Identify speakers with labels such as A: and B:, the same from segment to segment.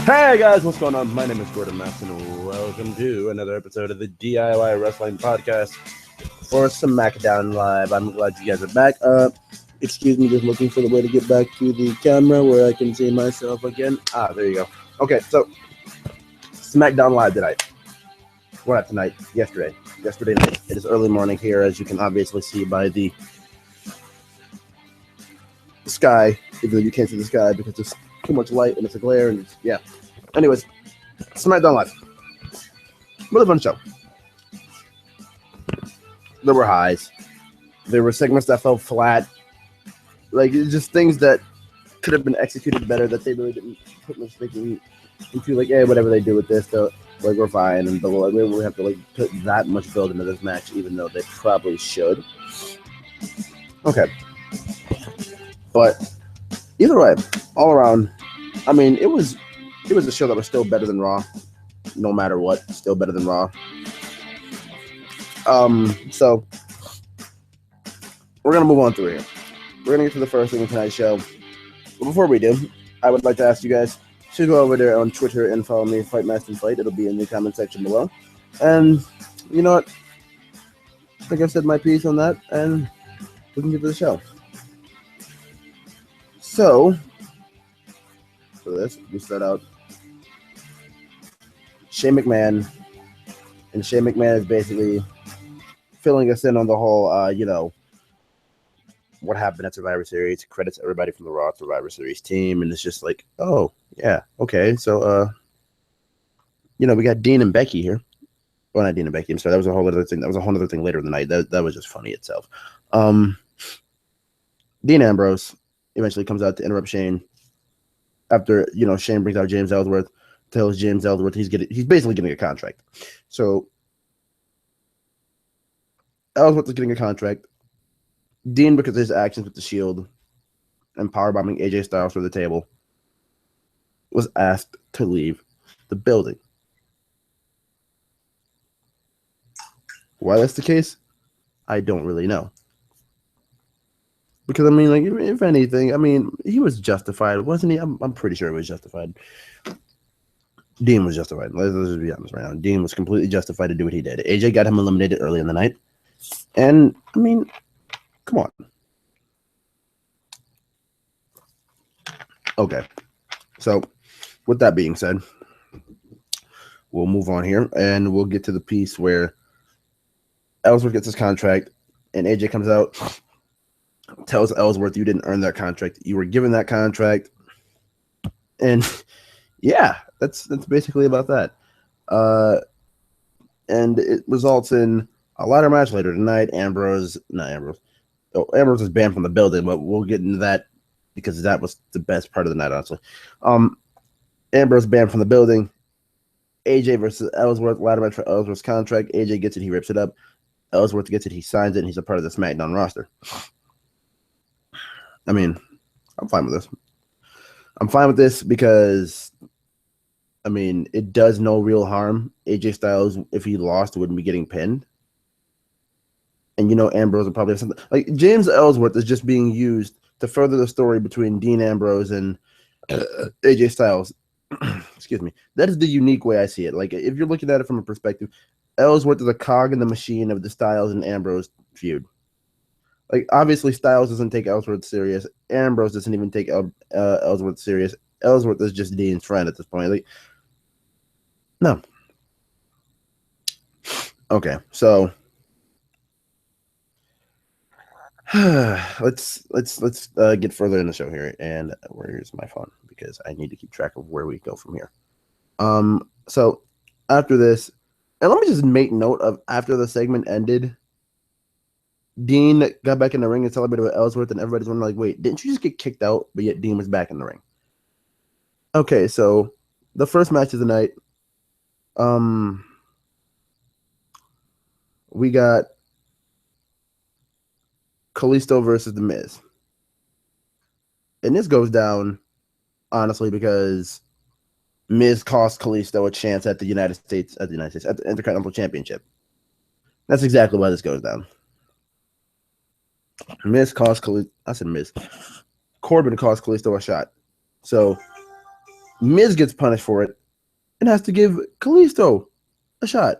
A: Hey guys, what's going on? My name is Gordon Mass, and welcome to another episode of the DIY Wrestling Podcast for Smackdown Live. I'm glad you guys are back. Excuse me, just looking for the way to get back to the camera where I can see myself again. There you go. Okay, so Smackdown Live tonight. Well, not tonight, yesterday night. It is early morning here, as you can obviously see by the sky, even though you can't see the sky because there's too much light and it's a glare and yeah. Anyways, Smackdown Live. Really fun show. There were highs. There were segments that fell flat. Like, just things that could have been executed better that they really didn't put much thinking into. Like, yeah, whatever they do with this, though, like, we're fine. And like, we don't have to like put that much build into this match, even though they probably should. Okay. But either way, all around, I mean, it was a show that was still better than Raw, no matter what. Still better than Raw. So we're gonna move on through here. We're gonna get to the first thing in tonight's show. But before we do, I would like to ask you guys to go over there on Twitter and follow me, Fight Master Fight. It'll be in the comment section below. And you know what? I think I've said my piece on that, and we can get to the show. So for this, we start out Shane McMahon, and Shane McMahon is basically filling us in on the whole, what happened at Survivor Series. Credits everybody from the Raw Survivor Series team, and it's just like, oh yeah, okay, so we got Dean and Becky here. Well, not Dean and Becky. I'm sorry, that was a whole other thing. That was a whole other thing later in the night. That was just funny itself. Dean Ambrose eventually comes out to interrupt Shane after Shane brings out James Ellsworth, tells James Ellsworth he's basically getting a contract. So Ellsworth is getting a contract. Dean, because of his actions with the Shield and powerbombing AJ Styles through the table, was asked to leave the building. Why that's the case, I don't really know. Because, I mean, like, if anything, I mean, he was justified, wasn't he? I'm pretty sure he was justified. Dean was justified. Let's just be honest right now. Dean was completely justified to do what he did. AJ got him eliminated early in the night. And, I mean, come on. Okay. So, with that being said, we'll move on here, and we'll get to the piece where Ellsworth gets his contract, and AJ comes out, tells Ellsworth, you didn't earn that contract. You were given that contract. And yeah, that's basically about that. And it results in a ladder match later tonight. Ambrose is banned from the building, but we'll get into that because that was the best part of the night, honestly. Ambrose banned from the building. AJ versus Ellsworth, ladder match for Ellsworth's contract. AJ gets it, he rips it up. Ellsworth gets it, he signs it, and he's a part of the SmackDown roster. I mean, I'm fine with this. I'm fine with this because, I mean, it does no real harm. AJ Styles, if he lost, wouldn't be getting pinned. And Ambrose will probably have something. Like, James Ellsworth is just being used to further the story between Dean Ambrose and AJ Styles. Excuse me. That is the unique way I see it. Like, if you're looking at it from a perspective, Ellsworth is a cog in the machine of the Styles and Ambrose feud. Like, obviously, Styles doesn't take Ellsworth serious. Ambrose doesn't even take Ellsworth serious. Ellsworth is just Dean's friend at this point. Like, no. Okay, so let's get further in the show here. And where's my phone? Because I need to keep track of where we go from here. So after this, and let me just make note of after the segment ended, Dean got back in the ring and celebrated with Ellsworth, and everybody's wondering, like, wait, didn't you just get kicked out? But yet Dean was back in the ring. Okay, so the first match of the night, we got Kalisto versus The Miz. And this goes down, honestly, because Miz cost Kalisto a chance at the Intercontinental Championship. That's exactly why this goes down. Miz cost Kalisto. I said Miz. Corbin cost Kalisto a shot. So Miz gets punished for it and has to give Kalisto a shot.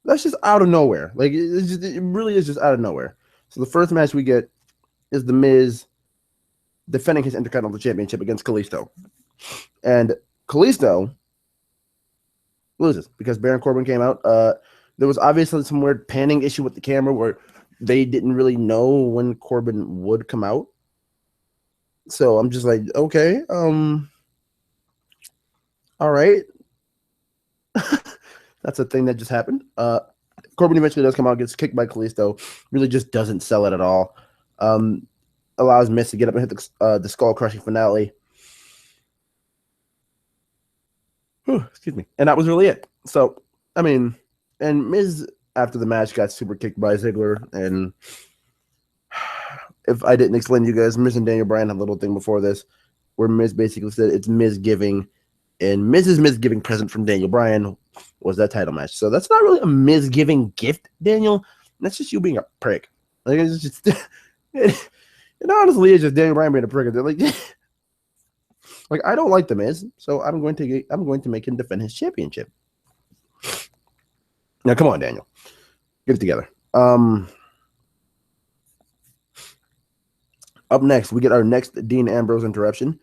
A: That's just out of nowhere. Like it really is just out of nowhere. So the first match we get is the Miz defending his Intercontinental Championship against Kalisto, and Kalisto loses because Baron Corbin came out. There was obviously some weird panning issue with the camera where they didn't really know when Corbin would come out. So I'm just like, okay, all right. That's a thing that just happened. Corbin eventually does come out, gets kicked by Kalisto, really just doesn't sell it at all. Allows Miz to get up and hit the skull crushing finale. Whew, excuse me. And that was really it. So, I mean, and Miz after the match got super kicked by Ziggler. And if I didn't explain to you guys, Miz and Daniel Bryan had a little thing before this where Miz basically said it's Miz giving, and Miz's Miz giving present from Daniel Bryan was that title match. So that's not really a Miz giving gift, Daniel. That's just you being a prick. Like it's just, it honestly is just Daniel Bryan being a prick. They're like I don't like the Miz, so I'm going to make him defend his championship. Now come on, Daniel, get it together. Up next, we get our next Dean Ambrose interruption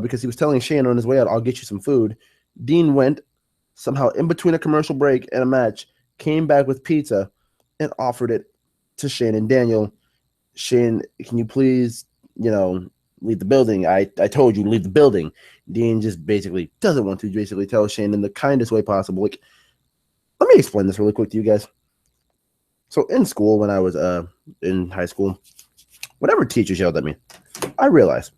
A: because he was telling Shane on his way out, I'll get you some food. Dean went somehow in between a commercial break and a match, came back with pizza and offered it to Shane and Daniel. Shane, can you please, leave the building? I told you to leave the building. Dean just basically doesn't want to basically tell Shane in the kindest way possible. Like, let me explain this really quick to you guys. So in school, when I was in high school, whenever teachers yelled at me, I realized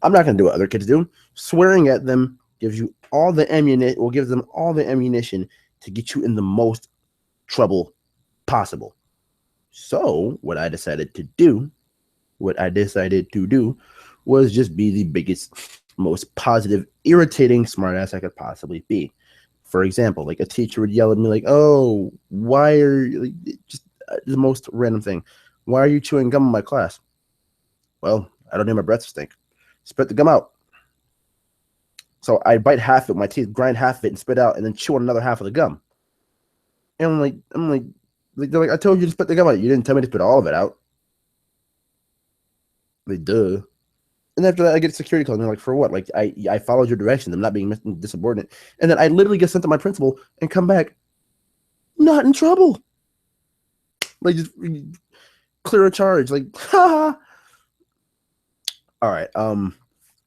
A: I'm not going to do what other kids do. Swearing at them gives you all the ammunition, or gives them all the ammunition to get you in the most trouble possible. So what I decided to do was just be the biggest, most positive, irritating smartass I could possibly be. For example, like a teacher would yell at me like, "Oh, why are you," like, just the most random thing. "Why are you chewing gum in my class?" Well, I don't need my breath to stink. Spit the gum out. So I bite half of it, my teeth grind half of it and spit out, and then chew on another half of the gum. And I'm like, they're like, I told you to spit the gum out. You didn't tell me to spit all of it out. Like, duh. And after that, I get a security call. And they're like, for what? Like, I followed your directions. I'm not being insubordinate. And then I literally get sent to my principal and come back not in trouble. Like, just clear a charge. Like, ha. All right.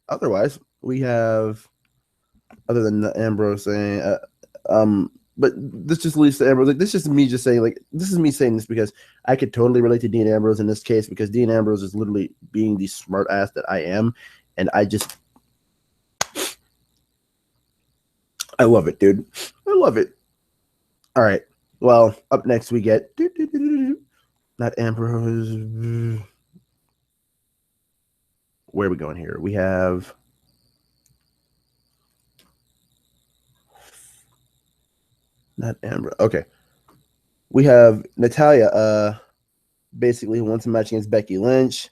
A: Otherwise, we have, other than the Ambrose saying, but this just leads to Ambrose. Like, this is just me just saying, like, this is me saying this because I could totally relate to Dean Ambrose in this case, because Dean Ambrose is literally being the smart ass that I am. And I love it, dude. I love it. All right. Well, up next we get not Ambrose. Where are we going here? We have not Ambrose. Okay. We have Natalya basically who wants a match against Becky Lynch.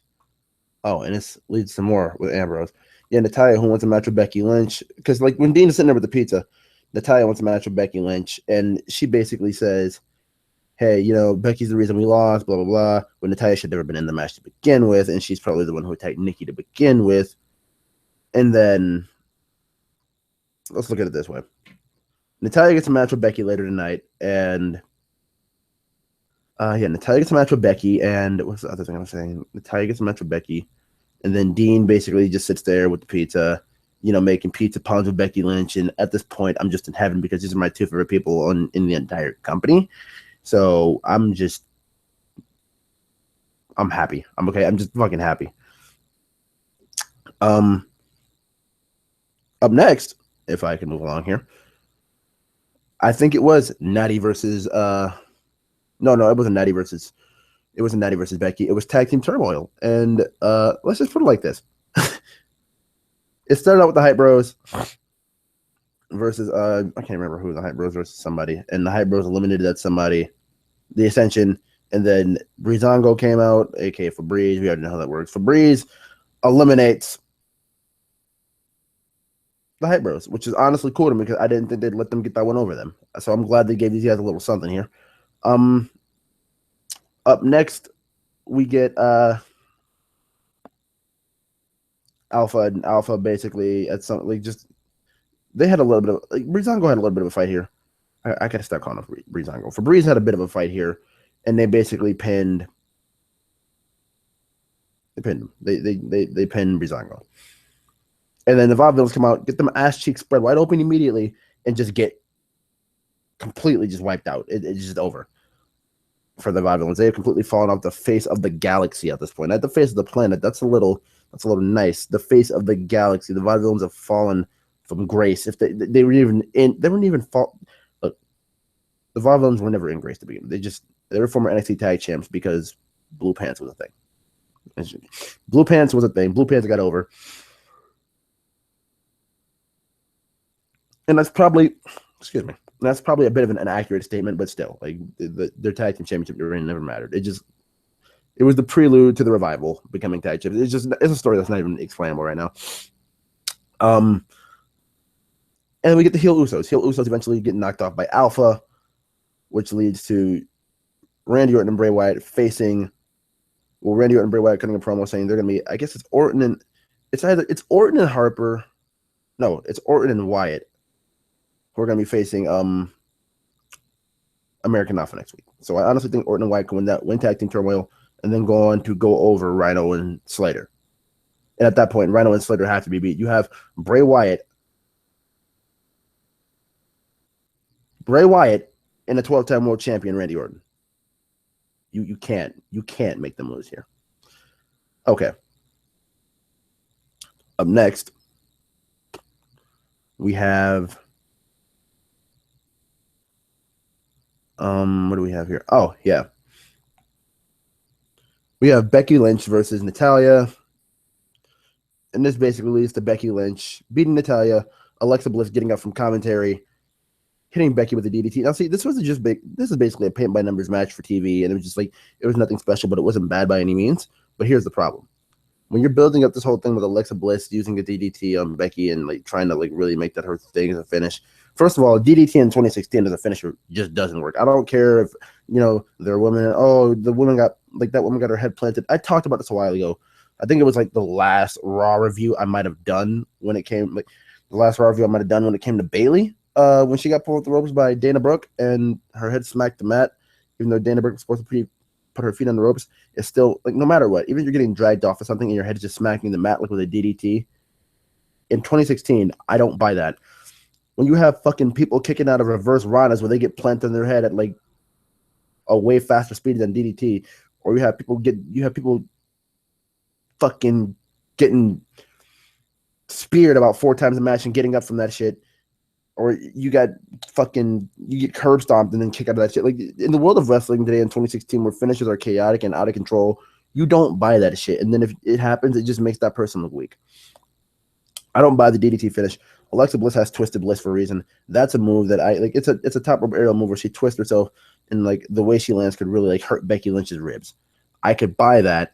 A: Oh, and this leads to more with Ambrose. Yeah, Natalya who wants a match with Becky Lynch. Because like when Dean is sitting there with the pizza, Natalya wants a match with Becky Lynch. And she basically says, hey, Becky's the reason we lost, blah, blah, blah. When Natalya should have never been in the match to begin with. And she's probably the one who attacked Nikki to begin with. And then let's look at it this way. Natalya gets a match with Becky later tonight. And Natalya gets a match with Becky, and what's the other thing I'm saying? Natalya gets a match with Becky, and then Dean basically just sits there with the pizza, making pizza pounds with Becky Lynch. And at this point, I'm just in heaven because these are my two favorite people in the entire company. So I'm happy. I'm okay. I'm just fucking happy. Up next, if I can move along here, I think it was Natty versus No, it wasn't Natty versus. It wasn't Natty versus Becky. It was Tag Team Turmoil, and let's just put it like this: it started out with the Hype Bros versus I can't remember who, the Hype Bros versus somebody, and the Hype Bros eliminated that somebody, the Ascension, and then Breezango came out, aka Febreze. We already know how that works. Febreze eliminates the Hype Bros, which is honestly cool to me because I didn't think they'd let them get that one over them. So I'm glad they gave these guys a little something here. Um, Up next, we get Alpha and Alpha basically at some like just they had a little bit of like Breezango had a little bit of a fight here. I gotta stop calling him Breezango. Febreze had a bit of a fight here, and they basically pinned. They pinned him. They pinned Breezango. And then the Vaudevillains come out, get them ass cheeks spread wide open immediately, and just get completely just wiped out. It's just over for the Vaudevillains. They have completely fallen off the face of the galaxy at this point. Not the face of the planet. That's a little nice. The face of the galaxy. The Vaudevillains have fallen from grace. If they were even in, they weren't even fall. Look, the Vaudevillains were never in grace to begin. They were former NXT tag champs because Blue Pants was a thing. Blue Pants was a thing. Blue Pants got over. And that's probably, that's probably a bit of an inaccurate statement, but still, like their tag team championship reign never mattered. It was the prelude to the Revival becoming tag champions. It's a story that's not even explainable right now. And we get the heel Usos. Heel Usos eventually get knocked off by Alpha, which leads to Randy Orton and Bray Wyatt facing. Well, Randy Orton and Bray Wyatt cutting a promo saying they're gonna be. I guess it's Orton and it's Orton and Harper. No, it's Orton and Wyatt. We're going to be facing American Alpha next week. So I honestly think Orton and Wyatt can win tag team turmoil and then go on to go over Rhino and Slater. And at that point, Rhino and Slater have to be beat. You have Bray Wyatt and a 12-time world champion, Randy Orton. You can't make them lose here. Okay. Up next, we have what do we have here? Oh, yeah. We have Becky Lynch versus Natalya. And this basically leads to Becky Lynch beating Natalya, Alexa Bliss getting up from commentary, hitting Becky with a DDT. Now, see, this is basically a paint by numbers match for TV, and it was just like it was nothing special, but it wasn't bad by any means. But here's the problem. When you're building up this whole thing with Alexa Bliss using a DDT on Becky and like trying to like really make that her thing as a finish. First of all, DDT in 2016 as a finisher just doesn't work. I don't care if there are women. Oh, the woman got that woman got her head planted. I talked about this a while ago. I think it was like the last Raw review I might have done when it came to Bayley when she got pulled with the ropes by Dana Brooke and her head smacked the mat. Even though Dana Brooke was supposed to put her feet on the ropes, it's still like no matter what, even if you're getting dragged off of something and your head is just smacking the mat like with a DDT. In 2016, I don't buy that. When you have fucking people kicking out of reverse ranas where they get planted in their head at like a way faster speed than DDT, or you have people fucking getting speared about 4 times a match and getting up from that shit, or you get curb stomped and then kick out of that shit. Like in the world of wrestling today in 2016, where finishes are chaotic and out of control, you don't buy that shit. And then if it happens, it just makes that person look weak. I don't buy the DDT finish. Alexa Bliss has Twisted Bliss for a reason. That's a move that I like. It's a top rope aerial move where she twists herself, and like the way she lands could really like hurt Becky Lynch's ribs. I could buy that.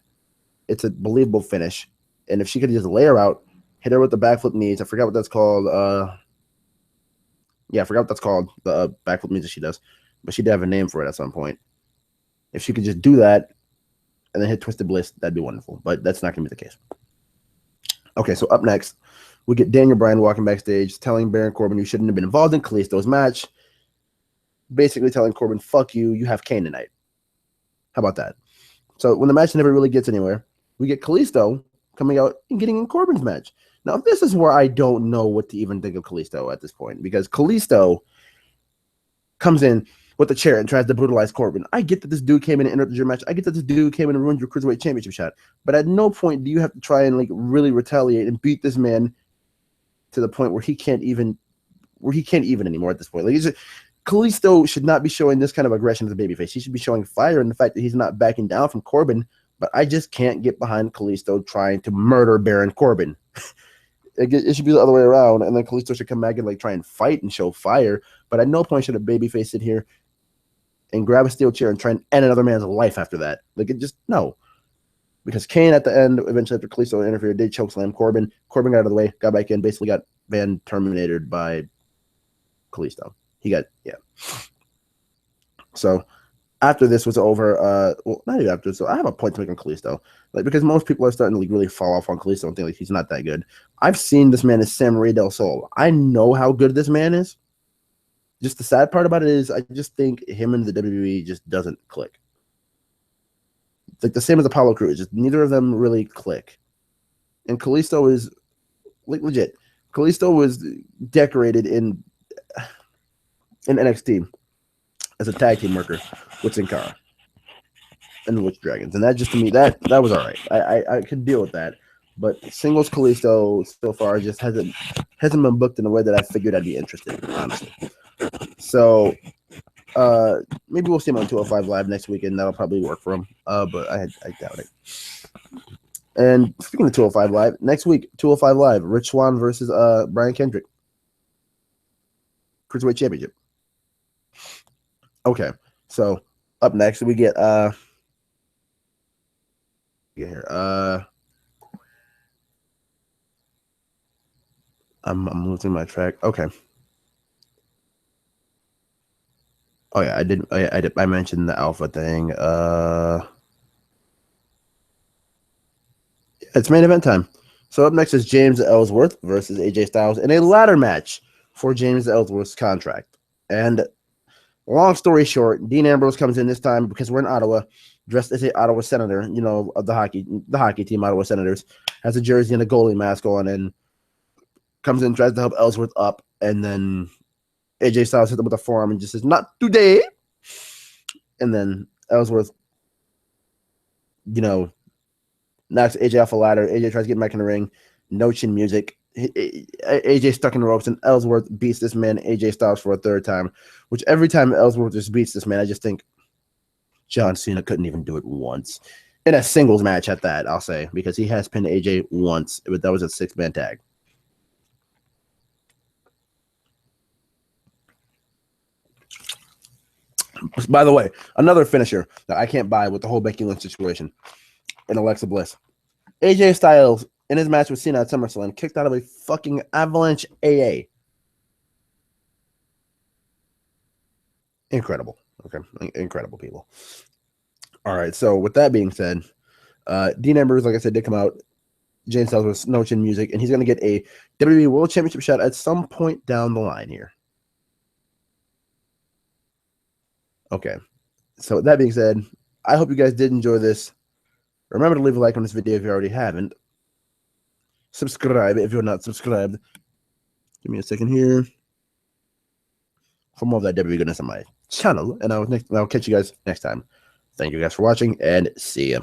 A: It's a believable finish, and if she could just lay her out, hit her with the backflip knees. I forgot what that's called. I forgot what that's called. The backflip knees that she does, but she did have a name for it at some point. If she could just do that and then hit Twisted Bliss, that'd be wonderful. But that's not going to be the case. Okay, so up next, we get Daniel Bryan walking backstage, telling Baron Corbin you shouldn't have been involved in Kalisto's match. Basically telling Corbin, fuck you, you have Kane tonight. How about that? So when the match never really gets anywhere, we get Kalisto coming out and getting in Corbin's match. Now, this is where I don't know what to even think of Kalisto at this point, because Kalisto comes in with a chair and tries to brutalize Corbin. I get that this dude came in and interrupted your match. I get that this dude came in and ruined your Cruiserweight Championship shot. But at no point do you have to try and like really retaliate and beat this man to the point where he can't even anymore at this point. Like Kalisto should not be showing this kind of aggression as a babyface. He should be showing fire in the fact that he's not backing down from Corbin. But I just can't get behind Kalisto trying to murder Baron Corbin. It should be the other way around, and then Kalisto should come back and like try and fight and show fire. But at no point should a babyface sit here and grab a steel chair and try and end another man's life after that. Like it just no. Because Kane at the end, eventually after Kalisto interfered, did chokeslam Corbin. Corbin got out of the way, got back in, basically got been terminated by Kalisto. He got, yeah. So after this was over, well, not even after. So I have a point to make on Kalisto, like because most people are starting to like really fall off on Kalisto and think like he's not that good. I've seen this man as Samurai del Sol. I know how good this man is. Just the sad part about it is, I just think him and the WWE just doesn't click. It's like the same as Apollo Crews. Just neither of them really click. And Kalisto is like legit. Kalisto was decorated in NXT as a tag team worker with Sin Cara and the Witch Dragons, and that just to me that was all right. I could deal with that, but singles Kalisto so far just hasn't been booked in a way that I figured I'd be interested in, honestly. So maybe we'll see him on 205 Live next week, and that'll probably work for him. But I doubt it. And speaking of 205 Live, next week 205 Live, Rich Swann versus Brian Kendrick, Cruiserweight Championship. Okay, so up next we get here. I'm losing my track. Okay. Oh yeah, I mentioned the Alpha thing. It's main event time. So up next is James Ellsworth versus AJ Styles in a ladder match for James Ellsworth's contract. And long story short, Dean Ambrose comes in this time because we're in Ottawa, dressed as an Ottawa Senator, you know, of the hockey team, Ottawa Senators, has a jersey and a goalie mask on, and comes in, tries to help Ellsworth up, and then AJ Styles hits him with a forearm and just says, "Not today." And then Ellsworth, you know, knocks AJ off a ladder. AJ tries to get back in the ring. No chin music. AJ stuck in the ropes, and Ellsworth beats this man, AJ Styles, for a third time. Which every time Ellsworth just beats this man, I just think John Cena couldn't even do it once. In a singles match at that, I'll say, because he has pinned AJ once, but that was a 6-man tag. By the way, another finisher that I can't buy with the whole Becky Lynch situation and Alexa Bliss. AJ Styles, in his match with Cena at SummerSlam, kicked out of a fucking Avalanche AA. Incredible. Okay. Incredible, people. All right. So with that being said, Dean Ambrose, like I said, did come out. James Styles with no chin music, and he's going to get a WWE World Championship shot at some point down the line here. Okay. So with that being said, I hope you guys did enjoy this. Remember to leave a like on this video if you already haven't. Subscribe if you're not subscribed. Give me a second here. For more of that WWE goodness on my channel. And I'll catch you guys next time. Thank you guys for watching, and see ya.